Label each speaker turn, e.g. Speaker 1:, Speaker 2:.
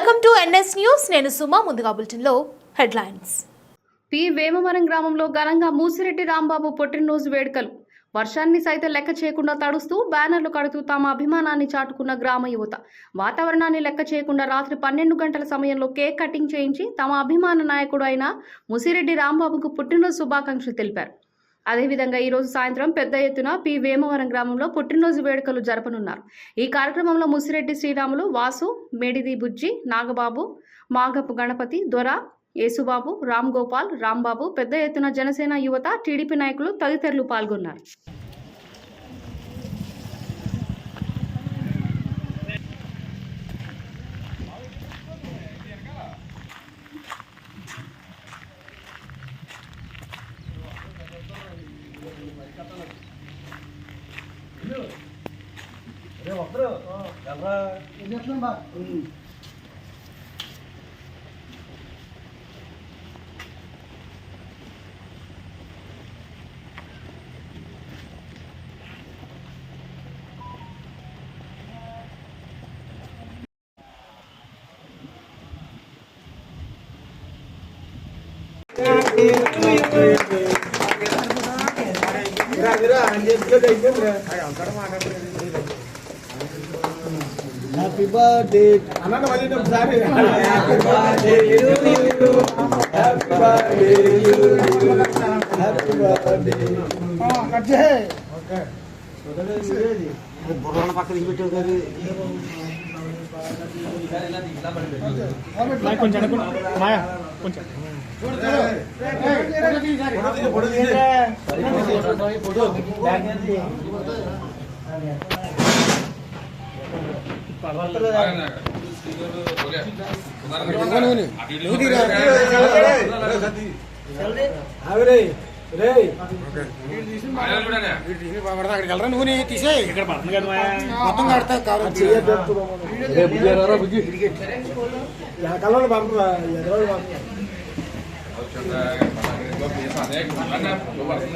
Speaker 1: Welcome to NS news. నేను సుమా. ముందుగా బులెటిన్లో హెడ్లైన్స్.
Speaker 2: పి వేమవరం గ్రామంలో ఘనంగా మూసిరెడ్డి రాంబాబు పుట్టినరోజు వేడుకలు. వర్షాన్ని సైతం లెక్క చేయకుండా తడుస్తూ బ్యానర్లు కడుతూ తమ అభిమానాన్ని చాటుకున్న గ్రామ యువత వాతావరణాన్ని లెక్క చేయకుండా రాత్రి 12 గంటల సమయంలో కేక్ కటింగ్ చేయించి తమ అభిమాన నాయకుడు అయిన మూసిరెడ్డి రాంబాబుకు పుట్టినరోజు శుభాకాంక్షలు తెలిపారు. అదేవిధంగా ఈరోజు సాయంత్రం పెద్ద ఎత్తున పి వేమవరం గ్రామంలో పుట్టినరోజు వేడుకలు జరపనున్నారు. ఈ కార్యక్రమంలో ముసిరెడ్డి శ్రీరాములు, వాసు, మేడిది బుజ్జి, నాగబాబు, మాగపు గణపతి, దొర, యేసుబాబు, రామ్ గోపాల్, రాంబాబు, పెద్ద ఎత్తున జనసేన యువత, టీడీపీ నాయకులు తదితరులు పాల్గొన్నారు.
Speaker 3: Happy birthday. Another one of Happy birthday to you. Happy birthday to you. Happy birthday. Oh, kache. Okay. Borona pakkadi bittu kari. Maya koncha anakku. Maya koncha. నువ్వు తీసే ఇక్కడ మొత్తం కడతా కలర్ పంపు